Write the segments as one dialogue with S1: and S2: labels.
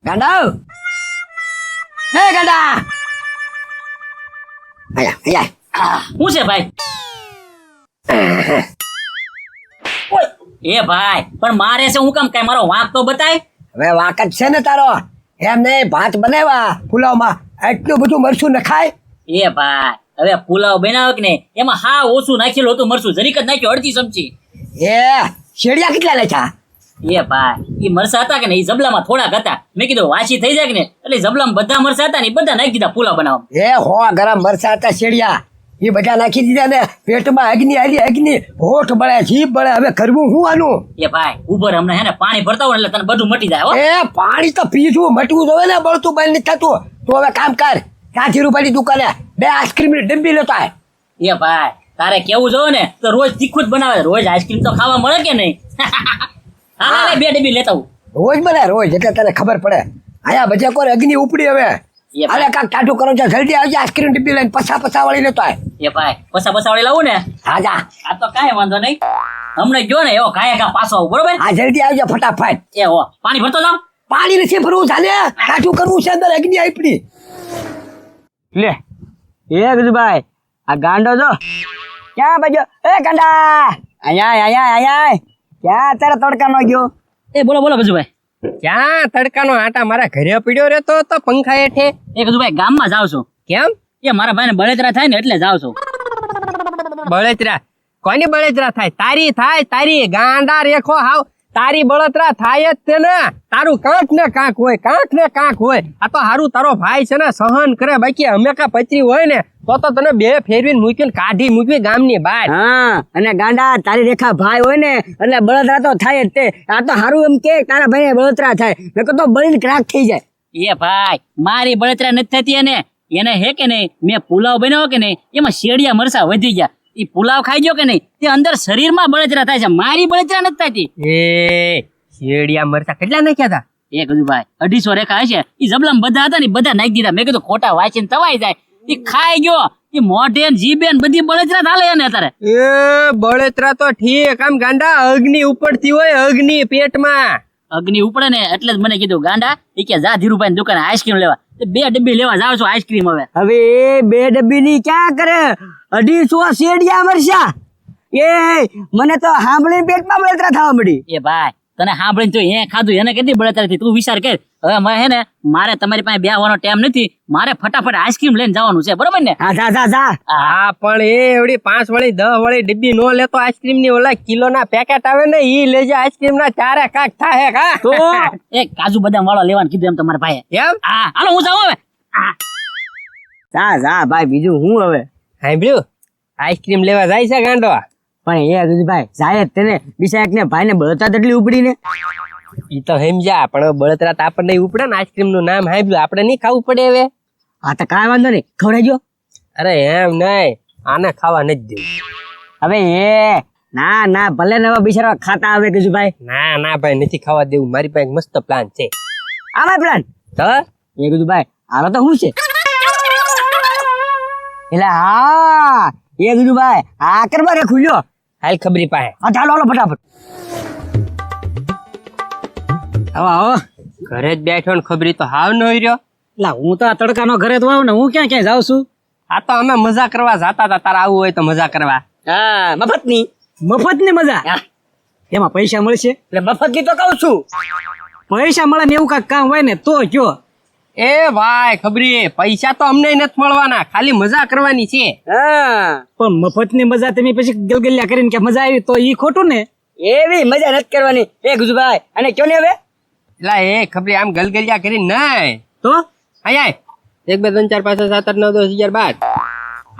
S1: ગાંડા હે ગાંડા આયા આયા
S2: શું છે ભાઈ? એ ભાઈ પણ મારે છે હું કામ? કઈ મારો વાંક તો બતાય.
S1: હવે વાક જ છે ને તારો. એમ નહીં ભાત બનાવ્યા પુલાવમાં એટલું બધું મરચું નખાય.
S2: એ ભાઈ હવે પુલાવ બનાવ્યો કે નહીં એમાં હા ઓછું નાખેલું હતું મરચું, જરીક જ નાખ્યું, અડધી ચમચી.
S1: એ શેડિયા કેટલા લેખા?
S2: એ ભાઈ એ મરસા હતા કે ને એ જબલામાં થોડાક હતા. મેં કીધું વાસી થઈ જાય કે ને એટલે જબલામાં બધા મરસા હતા ને બધા નાખી દીધા પુલાવ બનાવવા.
S1: એ હો ગરમ મરચા હતા શેડિયા, એ બધા નાખી દીધા ને પેટમાં અગ્નિ આલી અગ્નિ, હોઠ બળે જીભ બળે. હવે કરવું શું આનું?
S2: એ ભાઈ ઉભર હમણાં હે ને પાણી ભરતા હોય એટલે તને બધું મટી જાય. હો
S1: એ પાણી તો પીવું મટવું જોવે ને, બળતું બંધ નથી થતું. તો હવે કામ કર, 60 રૂપિયાની દુકાને 2 આઈસ્ક્રીમની ડબ્બી લેતો આય.
S2: એ ભાઈ તારે કેવું જોવે ને તો રોજ તીખું જ બનાવે, રોજ આઈસ્ક્રીમ તો ખાવા મળે કે નહીં? હા 2 ડબ્બી લેતા હું.
S1: રોજ બને રોજ, એટલે તને ખબર પડે. આયા બજે કોર અગ્નિ ઉપડી. હવે અરે કાક ટાટું કરો છો, જલ્દી આવજે આઈસ્ક્રીમ ડબ્બી લઈને પછા વાળી લેતો આય.
S2: એ ભાઈ પસા વાળી લાવું ને?
S1: હા જા.
S2: આ તો કાંઈ વાંધો નહીં, હમણાં જો ને એવો કાયા પાછો આવું, બરોબર?
S1: હા જલ્દી આવજે ફટાફટ.
S2: એ હો પાણી ભરતો જાવ.
S1: પાણી નથી ભરવું, ચાલે ટાટું કરવું છે, અંદર અગ્નિ આપડી.
S3: લે એ ગજુભાઈ આ ગાંડો જો ક્યાં બાજો? એ ગાંડા અહીંયા અહીંયા અહીંયા ક્યાં અત્યારે તડકા નો ગયો?
S2: એ બોલો બોલો ગજુભાઈ.
S4: ક્યાં તડકાનો આટા મારા ઘરે પડ્યો રહેતો તો પંખા હેઠે.
S2: એ ગજુભાઈ ગામમાં જાવ છું.
S4: કેમ?
S2: એ મારા ભાઈને બળેતરા થાય ને એટલે જાવ છું.
S4: બળતરા? કોની બળતરા થાય? તારી થાય. તારી ગાંડા રેખો હાવ તારી બળતરા થાય જ તે ને. તારું કાંક ને કાંક હોય, કાંક ને કાંક હોય. આ તો હારું તારો ભાઈ છે ને સહન કરે, બાકી અમે કા પચરી હોય ને તો તને બે ફેરવીને મૂકીને કાઢી મૂકવી ગામની બહાર.
S3: હા અને ગાંડા તારી રેખા ભાઈ હોય ને એટલે બળતરા તો થાય જ તે. આ તો હારું એમ કે તારા ભાઈ બળતરા થાય, નકર તો બળીને ક્રાક થઈ જાય.
S2: એ ભાઈ મારી બળતરા નથી થતી, એને હે કે નહીં મેં પુલાવ બનાવ્યો કે નહીં એમાં શેડિયા મરસા વધી ગયા. એ પુલાવ ખાઈ ગયો કે નહીં તે અંદર શરીરમાં બળતરા થાય છે, મારી બળતરા નથી થતી.
S4: એ શેડિયા મરચા કેટલા નાખ્યા હતા?
S2: એ ગજુભાઈ 250 રેખા હશે, એ જબલામાં બધા હતા ને બધા નાખી દીધા. મેં કીધું ખોટા વાંચીને તવાઈ જાય. એ ખાઈ ગયો, એ મોઢે જીભે બધી બળતરા ચાલે ને અત્યારે.
S4: એ બળતરા તો ઠીક, આમ ગાંડા અગ્નિ ઉપડતી હોય, અગ્નિ પેટમાં
S2: અગ્નિ ઉપડે ને એટલે જ મને કીધું ગાંડા એ કે જા ધીરુભાઈ દુકાને આઈસ્ક્રીમ લેવા. 2 ડબ્બી લેવા જાવ છો આઈસ્ક્રીમ.
S3: હવે એ 2 ડબ્બી ની ક્યાં કરે? 250 શેડિયા મરસા. એ મને તો સાંભળીને પેટમાં બળતરા થવા મળી.
S2: એ ભાઈ તને સાંભળીને તો એ ખાધું એને કેટલી બળતરા થઈ, તું વિચાર કર. હવે મને હે ને મારે તમારી પાસે બેહવાનો ટાઈમ નથી, મારે ફટાફટ આઈસ્ક્રીમ લઈને જવાનું છે, બરોબર ને?
S3: હા જા જા જા.
S4: હા પણ એ એવડી 5 વાળી 10 વાળી ડબ્બી નો લેતો આઈસ્ક્રીમ ની, ઓલા કિલો ના પેકેટ આવે ને ઈ લેજે. આઈસ્ક્રીમ ના 4 કાક થાય કા
S2: તો એ કાજુ બદામ વાળો લેવાનું કીધું એમ તમારા ભાઈએ.
S4: એમ?
S2: હા હાલો હું જાઉં હવે.
S3: જા જા ભાઈ, બીજું હું હવે
S4: સાંભળ્યું? આઈસ્ક્રીમ લેવા જાય છે ગાંડો.
S3: પણ એ ગજુભાઈ જાય જ તેને બિચારા ને ભાઈ ને બળતરા તેટલી ઉપડી ને.
S4: ઈ તો સમજ્યા, પણ બળતરા તો આપણને ઉપડે ને. આઈસ્ક્રીમ નું નામ સાંભળ્યું, આપણે નહીં ખાવું પડે હવે.
S3: હા તો કાંઈ વાંધો નહીં, ખવડાવજો.
S4: અરે એમ નહીં, આને ખાવા નથી દેવું.
S3: હવે એ ના ના ભલે ને હવે બિચારા ખાતા આવે ગજુભાઈ.
S4: ના ના ભાઈ નથી ખાવા દેવું, મારી પાસે મસ્ત પ્લાન છે.
S3: આમાં પ્લાન
S4: તો
S3: એ ગજુભાઈ આનો તો શું છે? એટલે હા એ ગજુભાઈ આ કરવા રે ખુલ્યો.
S4: હાલ ખબરી પાસે.
S3: હા ચાલો હાલો ફટાફટ. આવો આવો.
S4: ઘરે જ બેઠો ને ખબરી તો હાવ ન હોય રહ્યો.
S3: એટલે હું તો આ તડકાનો ઘરે તો આવું ને, હું ક્યાં ક્યાં જાઉં છું?
S4: આ તો અમે મજા કરવા જાતા હતા, તારે આવું હોય તો મજા કરવા.
S3: હા મફતની મજા. એમાં પૈસા મળશે?
S4: એટલે મફતની તો કહું છું.
S3: પૈસા મળે ને એવું કાંઈક કામ હોય ને તો કયો.
S4: એ ભાઈ ખબરી પૈસા તો અમને નથી મળવાના, ખાલી મજા કરવાની છે.
S3: હા પણ મફતની મજા તમે પછી ગલગલિયા કરીને કે મજા આવી તો ઈ ખોટું ને. એવી મજા નથી કરવાની એ ગુજુભાઈ. અને કયો ને હવે
S4: એટલે એ ખબરી આમ ગલગલિયા કરી નહીં
S3: તો
S4: અહીંયા 1 2 3 4 5 6 7 8 9 10 11 12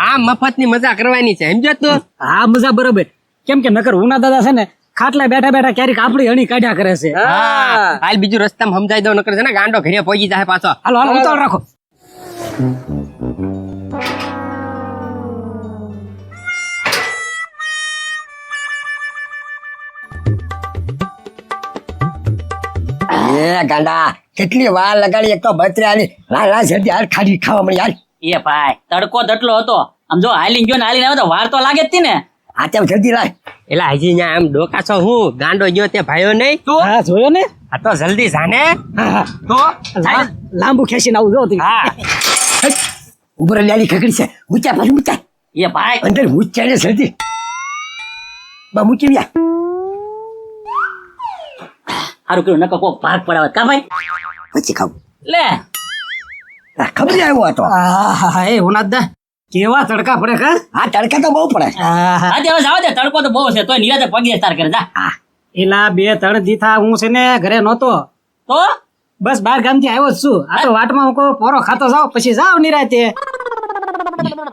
S4: આમ મફતની મજા કરવાની છે, સમજો તું?
S3: હા મજા બરોબર. કેમ કે નકર ઉના દાદા છે ને ખાટલા બેઠા બેઠા ક્યારેક આપડી હણી કાઢ્યા કરે છે.
S4: હા હાલ બીજું રસ્તામાં સમજાઈ દો, નકર છે ને ગાંડો ઘરે પહોંચી જાય પાછો.
S3: હાલો હાલો ઉતાવળ રાખો.
S1: એ ગાંડા કેટલી વાર લગાડી, એક તો બત્રી આલી લાલ જલ્દી હાલ ખાડી ખાવા મળી હાલ.
S2: એ ભાઈ તડકો દટલો હતો, આમ જો હાલી ગયો ને હાલીને આવે તો વાર તો લાગે જ તી ને.
S1: આ તેમ જલ્દી લાય.
S4: એલા હજી ન્યા આમ ડોકા છો હું ગાંડો ગયો તે ભાઈઓ નહીં તું
S3: હા જોયો ને
S4: આ તો જલ્દી જાને તો
S3: લાંબુ ખેંચીને આવું જો તું.
S4: હા
S1: ઉપર લાલી ખકડી છે ઊંચા પાછું ઊંચા
S2: એ ભાઈ
S1: અંદર ઊંચા ને જલ્દી બા મૂકી ગયા
S2: સારું કર્યું નકો કોક ભાગ પડાવત કા ભાઈ
S1: પછી ખાવું
S2: લે
S1: ખબર આવ્યો હતો
S3: આહા, એ હોનાદા કેવા તડકા પડે કા
S1: આ તડકા તો બહુ પડે
S3: આહા.
S2: આજે હવે જાવ દે તડકો તો બહુ છે તોય નિરાતે પગે તાર કરે જા
S3: એલા 2-3 દીથા હું છે ને ઘરે નહોતો
S2: તો
S3: બસ બાર ગામથી આવ્યો જ છું આ તો વાટમાં હું કહું પોરો ખાતો જાવ પછી જાવ નિરાતે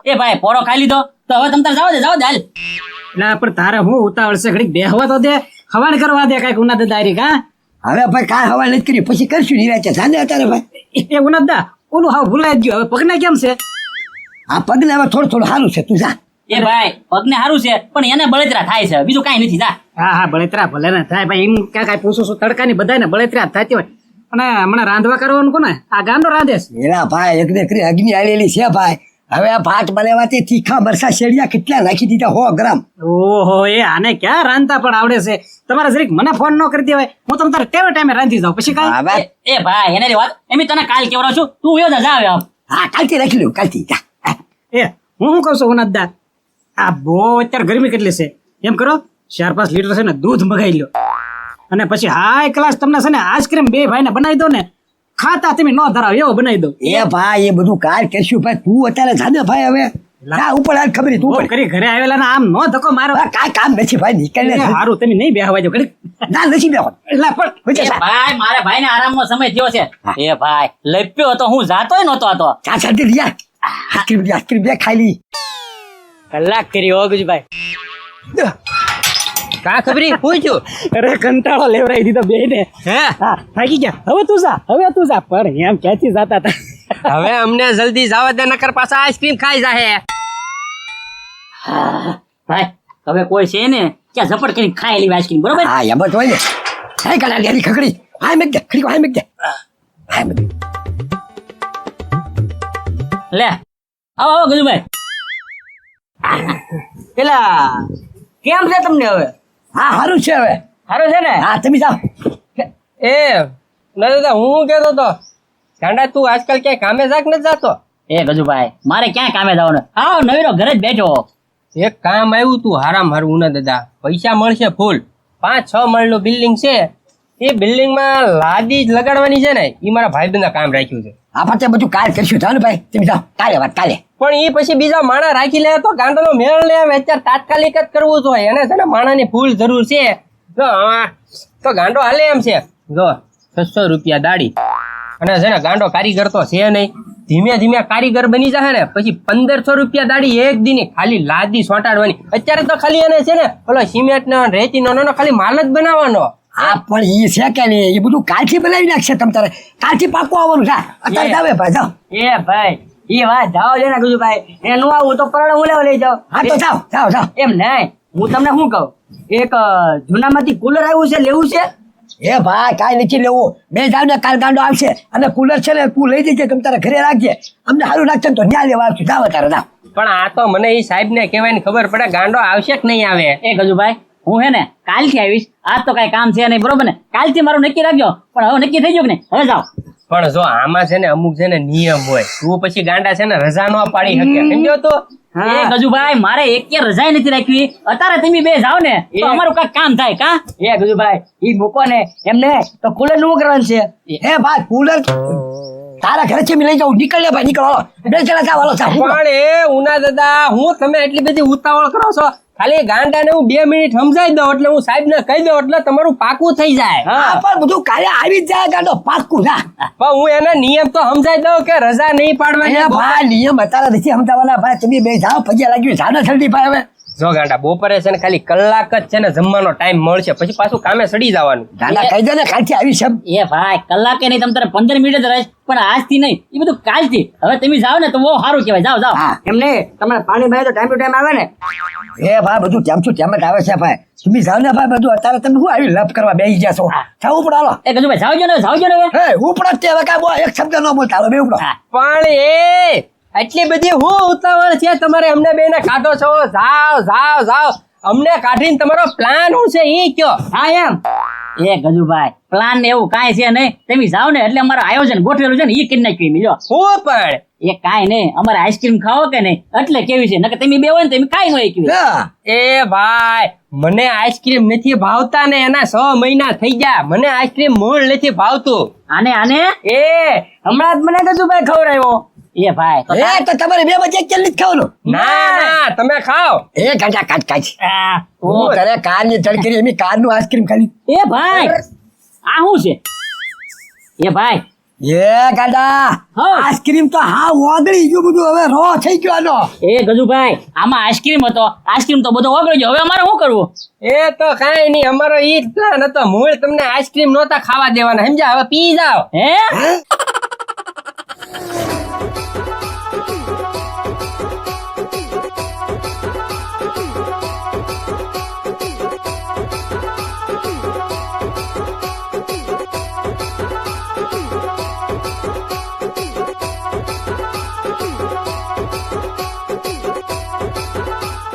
S2: એ ભાઈ પોરો ખાઈ લીધો તો હવે તમ તાર જાવ દે હાલ
S3: એટલે પણ તારે હું ઉતાવળ છે ઘડીક બેહવા તો દે ખવાડ કરવા દે કાંઈક ઉના દારી કા
S1: હવે ભાઈ કાંઈ હવા નથી કરી પછી કરશું નિરાતે જાને અત્યારે ભાઈ
S3: એ ઉનાદા ઓલું હાવ ભૂલાઈ જ ગયો હવે પગને કેમ છે
S1: આ પગને હવે થોડું થોડું સારું છે તું જા
S2: એ ભાઈ પગને સારું છે પણ એને બળતરા થાય છે બીજું કાંઈ નથી જા
S3: હા હા બળેતરા ભલે ને થાય ભાઈ એમ ક્યાં કાંઈ પૂછું છું તડકાની બધાને બળેતરા થતી હોય અને હમણાં રાંધવા કરવાનું કોને આ ગાંડો રાંધે છે
S1: એના ભાઈ એક દીકરી અગ્નિ આવેલી છે ભાઈ હવે આ ભાત બનાવવાથી તીખા મરસા શેડિયા કેટલા નાખી દીધા 100 ગ્રામ
S3: ઓહો એ આને ક્યાં રાંધતા પણ આવડે છે તમારે જરીક મને ફોન ન કરી દેવાય હું તમ તારે ટાઈમે રાંધી જાઉં પછી કાંઈ
S1: હવે
S2: એ ભાઈ એને રે વાત એમ તને કાલ કેવડાવ છું તું વયો જા હવે
S1: હા કાલથી રાખી લઉં કાલથી જા
S3: એ હું શું કહું છું ઉનાદા આ બહુ અત્યારે ગરમી કેટલી છે એમ કરો 4-5 લીટર છે ને દૂધ મગાઈ લો અને પછી હાઈ ક્લાસ તમને છે ને આઈસ્ક્રીમ બે ભાઈને બનાવી દો ને ખાતા તમે ન ધરાવ એવો બનાવી દો
S1: એ ભાઈ એ બધું કાલ કરશું ભાઈ તું અત્યારે જાને ભાઈ હવે ના ઉપર હાલ ખબર તું
S3: તું કરી ઘરે આવેલા ને આમ નો ધક્કો મારો
S1: કાંઈ કામ નથી ભાઈ નીકળ ને
S3: સારું તમે નહીં બેહવા જો ઘડીક
S1: ના નથી બેહો
S3: એટલે પણ
S2: એ ભાઈ મારા ભાઈને આરામનો સમય થયો છે એ ભાઈ લપ્યો હતો હું જાતોય નહોતો આતો
S1: ચા ચાલતી રહ્યા આઈસ્ક્રીમ બે ખાઈ લી
S3: કલાક કરી હોગુજભાઈ
S4: કા ખબરી પૂછ્યું
S3: અરે કંટાળો લેવરાઈ દીધો બે ને
S4: હે
S3: હા થાકી ગયા હવે તું જા પણ એમ ક્યાંથી જાતા હતા
S4: હવે અમને જલ્દી જવા દે નકર પાછા આઈસ્ક્રીમ ખાઈ જાહે
S2: ભાઈ હવે કોઈ છે ને ક્યાં ઝપટ કરીને ખાઈ લેવી આઈસ્ક્રીમ બરોબર
S1: હા એમ જ હોય ને હાય કલા લેરી ખકડી હાય મેક દે ખડી હાય મેક દે હાય મેક
S2: લે આવો ગજુભાઈ
S3: પેલા કેમ છે તમને હવે
S1: હા સારું છે હવે
S3: સારું છે ને
S1: હા તમે જાઓ
S4: એ ના દાદા હું કહેતો તો ગાંડા તું આજકાલ ક્યાંય કામે જાક નથી જાતો
S2: એ ગજુભાઈ મારે ક્યાં કામે જવાનું આવો નવીરો ઘરે જ બેઠો
S4: એક કામ આવ્યું તું હારામ હારું ના દાદા પૈસા મળશે ફૂલ 5-6 માળનું બિલ્ડિંગ છે એ બિલ્ડિંગમાં લાદી જ લગાડવાની છે ને એ મારા ભાઈબંધના કામ રાખ્યું છે
S1: આ પાછા બધું કાલ કરશું ચાલો ભાઈ તમે જાઓ કાલે વાત કાલે
S4: પણ એ પછી બીજા માણા રાખી લે તો ગાંડાનો મેળ લે આવે અત્યારે તાત્કાલિક જ કરવું જોઈએ એને છે ને માણાની ફૂલ જરૂર છે જો તો ગાંડો હાલે એમ છે જો 600 રૂપિયા દાડી અને છે ને ગાંડો કારીગર તો છે નહીં ધીમે ધીમે કારીગર બની જાય ને પછી 1500 રૂપિયા દાડી એક દીની ખાલી લાદી સોંટાડવાની અત્યારે તો ખાલી એને છે ને ઓલો સિમેન્ટ નો રેતી નો ખાલી માલ જ બનાવવાનો
S1: હા પણ એ છે કે નહીં એ બધું કાલથી બનાવી નાખશે તમ તારે કાલથી પાકું આવવાનું છે અત્યારે જાવે ભાઈ જાઓ
S3: એ ભાઈ એ વાત જાઓ લે ને ગજુભાઈ એનું આવું તો પરણે હું લેવા લઈ જાઓ
S1: હા તો જાઓ જાઓ જાઓ
S3: એમ નહીં હું તમને શું કહું એક જૂનામાંથી કુલર આવ્યું છે લેવું છે
S1: એ ભાઈ કાંઈ નથી લેવું મેં જાવ ને કાલ ગાંડો આવશે અને કુલર છે ને તું લઈ જજે તમે તારે ઘરે રાખજે અમને સારું લાગશે ને તો ન્યા લેવા આવશું જાઓ તારે જાઓ
S4: પણ આ તો મને એ સાહેબ ને કહેવાની ખબર પડે ગાંડો આવશે કે નહીં આવે
S2: એ ગજુભાઈ હું હે ને કાલથી આવીશ આજ તો કઈ કામ છે નહીં બરોબર ને કાલથી મારું નક્કી રાખજો પણ હવે નક્કી થઈ ગયું કે નહીં હવે જાઓ
S4: પણ જો આમાં છે ને અમુક છે ને નિયમ હોય તું પછી ગાંડા છે ને રજા નો પાડી શકે સમજો તો
S2: એ ગજુભાઈ મારે એક રજાઈ નથી રાખવી અત્યારે તમે બે જાઓ ને તો અમારું કઈ કામ થાય કા
S3: એ ગજુભાઈ ઈ મૂકો ને એમને તો કુલર નું કરવાનું છે
S1: હે ભાઈ કુલર તારા ઘરે છે મેં લઈ જાઉં નીકળ લે ભાઈ નીકળો હાલો બે જણા જાઓ હાલો જાઓ
S4: પણ એ ઉના દાદા હું તમે એટલી બધી ઉતાવળ કરો છો ખાલી ગાંડાને હું 2 મિનિટ સમજાઈ દઉં એટલે હું સાહેબ ને કહી દઉં એટલે તમારું પાકું થઈ જાય
S1: હા પણ બધું કાલે આવી જ જાય ગાંડો પાક્કું જા
S4: પણ હું એના નિયમ તો સમજાઈ દઉં કે રજા નહીં પાડવાની
S1: એ ભાઈ નિયમ અત્યારે નથી સમજાવવાના ભાઈ તમે બે જાઓ પછી લાગ્યું જાને જલ્દી ભાઈ હવે
S4: જો ગાંડા બપોરે છે ને ખાલી કલાક જ છે ને જમવાનો ટાઈમ મળશે પછી પાછું કામે સડી જવાનું
S1: ગાંડા કહી દે ને કાલથી આવી છે
S2: એ ભાઈ કલાકે નહીં તમે તારે 15 મિનિટ જ રહીશ પણ આજથી નહીં એ બધું કાલથી હવે તમે જાઓ ને તો બહુ સારું કહેવાય જાઓ જાઓ
S1: હા
S3: એમને તમારે પાણી ભાઈ તો ટાઈમ ટુ ટાઈમ આવે ને
S1: એ ભાઈ બધું તેમ છું તેમ જ આવે છે ભાઈ તમે જાઓ ને ભાઈ બધું અત્યારે તમે શું આવી લપ કરવા બેસી ગયા છો જાઓ ઉપડો હાલો
S2: એ ગજુભાઈ જાઓ ને હવે
S1: હે ઉપડો જ તે હવે કાંઈ બોલ એક શબ્દ ન બોલતા હાલો બે ઉપડો
S4: પણ એ એટલી બધી હું ઉતાવળ છે તમારે અમને બેને કાઢો છો જાઓ જાઓ જાઓ અમને કાઢીને તમારો પ્લાન શું છે ઈ કયો.
S3: હા એમ
S2: એ ગજુભાઈ પ્લાન ને એવું કાંઈ છે નહીં, તમે જાઓ ને એટલે અમારું આયોજન ગોઠવેલું છે ને એ કરી નાખ્યું એમ, જો
S4: હું પણ
S2: એ કાંઈ નહીં, અમારે આઈસ્ક્રીમ ખાવો કે નહીં એટલે કેવી છે, નકર તમે બે હોય ને તમે કાંઈ ન કેવી.
S1: હા
S4: એ ભાઈ મને આઈસ્ક્રીમ નથી ભાવતા ને એના 6 મહિના થઈ ગયા. મને આઈસ્ક્રીમ મૂળ નથી ભાવતું.
S2: આને આને
S4: એ
S3: હમણાં જ મને ગજુભાઈ ખવડાવ્યો.
S2: એ ભાઈ તો
S1: એ તો તમારે બે વચ્ચે એક ચલ્લી જ ખાવાનું.
S4: ના તમે ખાઓ.
S1: એ ગાંડા કાચ કાચ
S2: આ,
S1: હું કરે કારની તડકરી એમ કારનું આઈસ્ક્રીમ ખાલી.
S2: એ ભાઈ આ શું છે એ ભાઈ?
S1: એ ગાંડા
S2: હા.
S1: આઈસ્ક્રીમ તો હા ઓગળી ગયું બધું, હવે રો થઈ ગયો આનો.
S2: એ ગજુભાઈ આમાં આઈસ્ક્રીમ હતો, આઈસ્ક્રીમ તો બધો ઓગળી ગયો, હવે અમારે શું કરવું?
S4: એ તો કાંઈ નહીં, અમારો ઈ જ પ્લાન હતો. મૂળ તમને આઈસ્ક્રીમ નહોતા ખાવા દેવાના, સમજ્યા? હવે પી જાઓ.
S2: હે